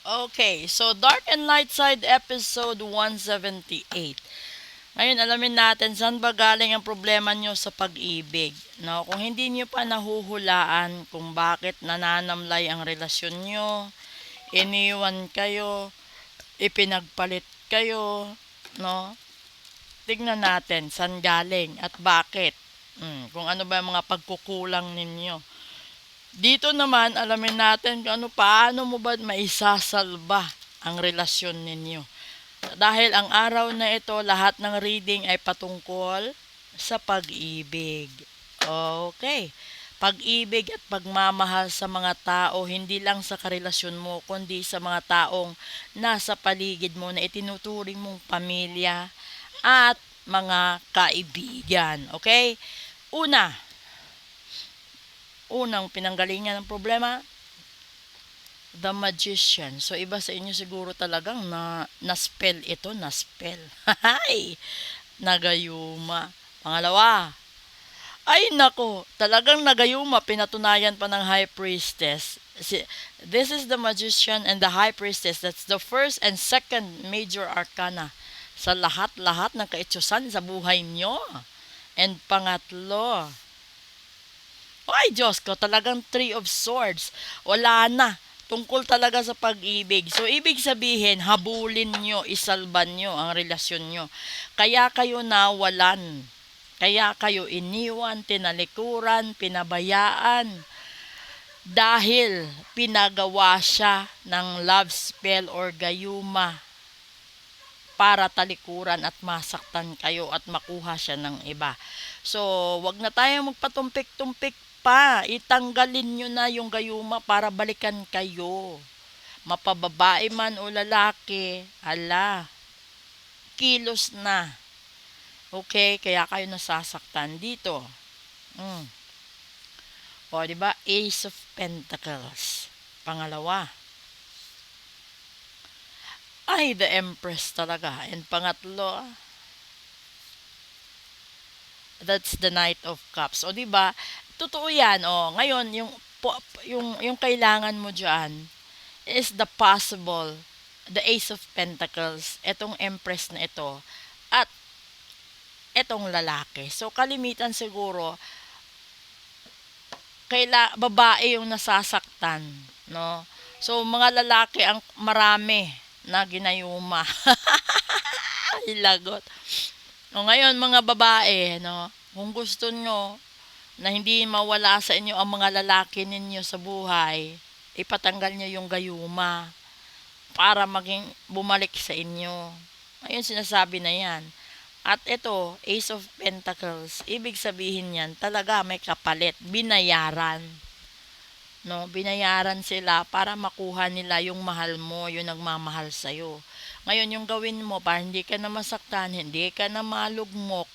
Okay, so Dark and Light Side episode 178. Ngayon, alamin natin saan ba galing ang problema nyo sa pag-ibig. No, kung hindi nyo pa nahuhulaan kung bakit nananamlay ang relasyon nyo, iniwan kayo, ipinagpalit kayo, no? Tignan natin saan galing at bakit. Kung ano ba yung mga pagkukulang ninyo. Dito naman, alamin natin kung paano mo ba maisasalba ang relasyon ninyo. Dahil ang araw na ito, lahat ng reading ay patungkol sa pag-ibig. Okay. Pag-ibig at pagmamahal sa mga tao, hindi lang sa karelasyon mo, kundi sa mga taong nasa paligid mo na itinuturing mong pamilya at mga kaibigan. Okay? Unang pinanggalingan ng problema, The Magician. So, iba sa inyo siguro talagang na-spell ito, na-spell. Hay! Nagayuma. Pangalawa, ay nako, talagang nagayuma, pinatunayan pa ng High Priestess. This is the Magician and the High Priestess. That's the first and second major arcana sa lahat-lahat ng kaitsusan sa buhay nyo. And pangatlo, ay Diyos ko, talagang Three of Swords. Wala na. Tungkol talaga sa pag-ibig. So, ibig sabihin, habulin nyo, isalban nyo ang relasyon nyo. Kaya kayo nawalan. Kaya kayo iniwan, tinalikuran, pinabayaan. Dahil pinagawa siya ng love spell or gayuma para talikuran at masaktan kayo at makuha siya ng iba. So, wag na tayo magpatumpik-tumpik pa. Itanggalin nyo na yung gayuma para balikan kayo. Mapababae man o lalaki, ala, kilos na. Okay, kaya kayo nasasaktan dito. O, di ba? Ace of Pentacles. Pangalawa. Ay, the Empress talaga. And pangatlo, that's the Knight of Cups. O, di ba? Totoo 'yan. O, ngayon yung kailangan mo diyan is the Ace of Pentacles, etong Empress na ito at etong lalaki. So kalimitan siguro babae yung nasasaktan, no? So mga lalaki ang marami na ginayuma. Lagot. O ngayon mga babae, no? Kung gusto nyo na hindi mawala sa inyo ang mga lalaki ninyo sa buhay, ipatanggal nyo yung gayuma para maging bumalik sa inyo. Ayun sinasabi na yan. At ito, Ace of Pentacles, ibig sabihin yan, talaga may kapalit, binayaran. No, binayaran sila para makuha nila yung mahal mo, yung nagmamahal sa'yo. Ngayon, yung gawin mo para hindi ka na masaktan, hindi ka na malugmok,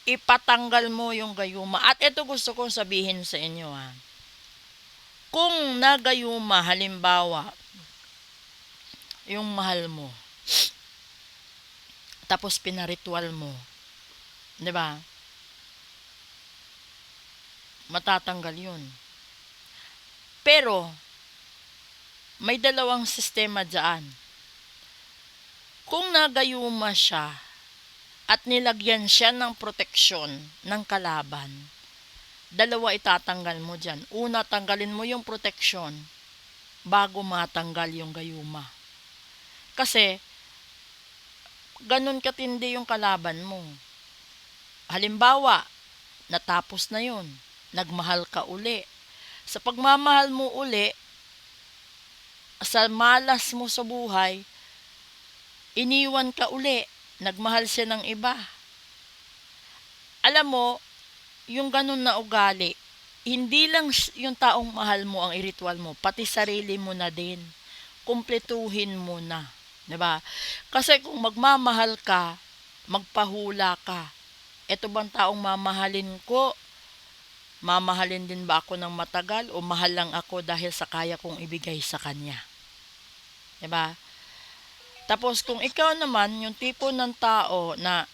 ipatanggal mo yung gayuma. At ito gusto kong sabihin sa inyo ha. Kung nagayuma, halimbawa, yung mahal mo, tapos pinaritual mo, 'di ba? Matatanggal 'yun. Pero may dalawang sistema diyan. Kung nagayuma siya at nilagyan siya ng proteksyon ng kalaban, dalawa itatanggal mo diyan. Una, tanggalin mo yung proteksyon bago matanggal yung gayuma. Kasi ganun katindi yung kalaban mo. Halimbawa, natapos na yun. Nagmahal ka uli. Sa pagmamahal mo uli, sa malas mo sa buhay, iniwan ka uli. Nagmahal siya ng iba. Alam mo, yung ganun na ugali, hindi lang yung taong mahal mo ang iritual mo, pati sarili mo na din. Kumpletuhin mo na. 'Di ba? Kasi kung magmamahal ka, magpahula ka. Ito bang taong mamahalin ko? Mamahalin din ba ako ng matagal o mahal lang ako dahil sa kaya kong ibigay sa kanya? 'Di ba? Tapos kung ikaw naman yung tipo ng tao na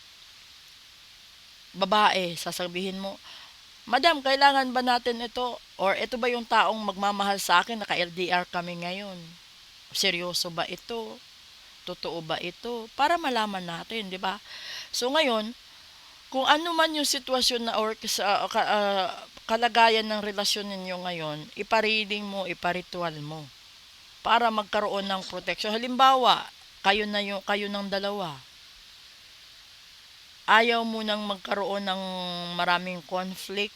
babae, sasabihin mo, Madam, kailangan ba natin ito? Or ito ba yung taong magmamahal sa akin? Naka-LDR kami ngayon. Seryoso ba ito? Totoo ba ito? Para malaman natin, di ba? So ngayon, kung ano man yung sitwasyon na or kalagayan ng relasyon ninyo ngayon, ipareading mo, iparitual mo para magkaroon ng protection. Halimbawa, kayo ng dalawa. Ayaw mo nang magkaroon ng maraming conflict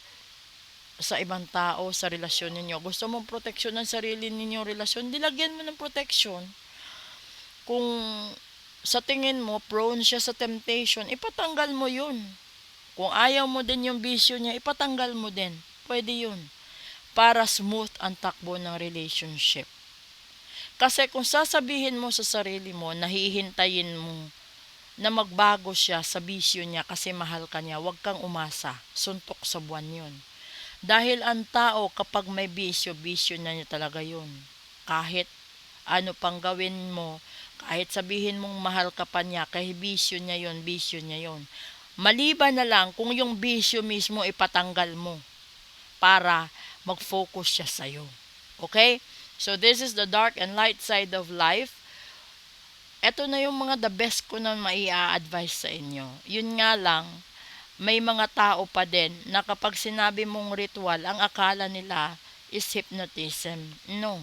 sa ibang tao, sa relasyon ninyo. Gusto mong proteksyon ng sarili ninyong relasyon, dilagyan mo ng protection. Kung sa tingin mo, prone siya sa temptation, ipatanggal mo yun. Kung ayaw mo din yung bisyo niya, ipatanggal mo din. Pwede yun. Para smooth ang takbo ng relationship. Kasi kung sasabihin mo sa sarili mo, nahihintayin mo na magbago siya sa bisyo niya kasi mahal ka niya, huwag kang umasa. Suntok sa buwan yun. Dahil ang tao kapag may bisyo, bisyo na niya talaga yun. Kahit ano pang gawin mo, kahit sabihin mong mahal ka pa niya, kahit bisyo niya yun, bisyo niya yun. Maliban na lang kung yung bisyo mismo ipatanggal mo para mag-focus siya sa'yo. Okay? So this is the dark and light side of life. Ito na yung mga the best ko na maia-advise sa inyo. Yun nga lang, may mga tao pa din na kapag sinabi mong ritual, ang akala nila is hypnotism. No.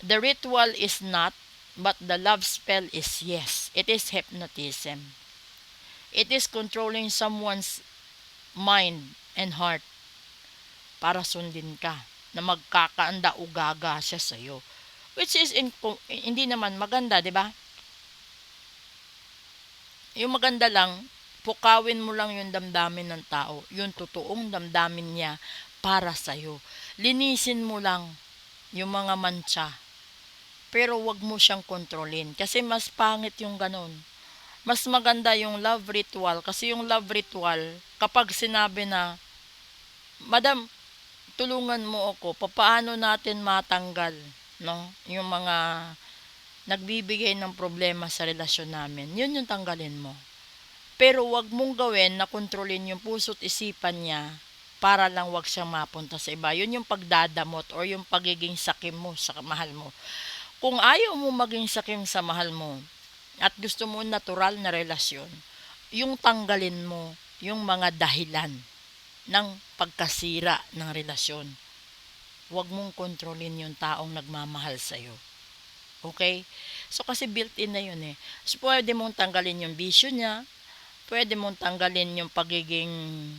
The ritual is not, but the love spell is yes. It is hypnotism. It is controlling someone's mind and heart para sundin ka na magkakaanda o gaga siya sa'yo. Which is hindi naman maganda, di ba? Yung maganda lang, pukawin mo lang yung damdamin ng tao, yung totoong damdamin niya para sa'yo. Linisin mo lang yung mga mantsa, pero wag mo siyang kontrolin kasi mas pangit yung ganon. Mas maganda yung love ritual kasi yung love ritual, kapag sinabi na, Madam, tulungan mo ako, paano natin matanggal yung mga nagbibigay ng problema sa relasyon namin, yun yung tanggalin mo. Pero wag mong gawin na kontrolin yung puso't isipan niya para lang wag siyang mapunta sa iba. Yun yung pagdadamot or yung pagiging sakim mo sa mahal mo. Kung ayaw mo maging sakim sa mahal mo at gusto mo natural na relasyon, yung tanggalin mo yung mga dahilan ng pagkasira ng relasyon. Huwag mong kontrolin yung taong nagmamahal sa'yo. Okay? So, kasi built-in na yun eh. So, pwede mong tanggalin yung bisyo niya, pwede mong tanggalin yung pagiging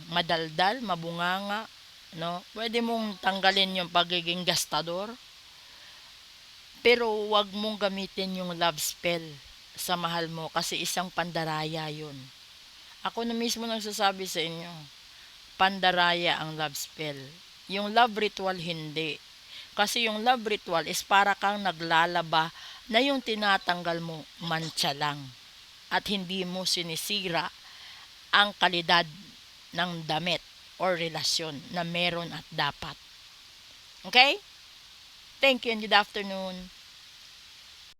madaldal, mabunganga, no? Pwede mong tanggalin yung pagiging gastador, pero wag mong gamitin yung love spell sa mahal mo kasi isang pandaraya yun. Ako na mismo nagsasabi sa inyo, pandaraya ang love spell. Yung love ritual hindi. Kasi yung love ritual is para kang naglalaba na yung tinatanggal mo mantsa lang. At hindi mo sinisira ang kalidad ng damit or relasyon na meron at dapat. Okay? Thank you and good afternoon.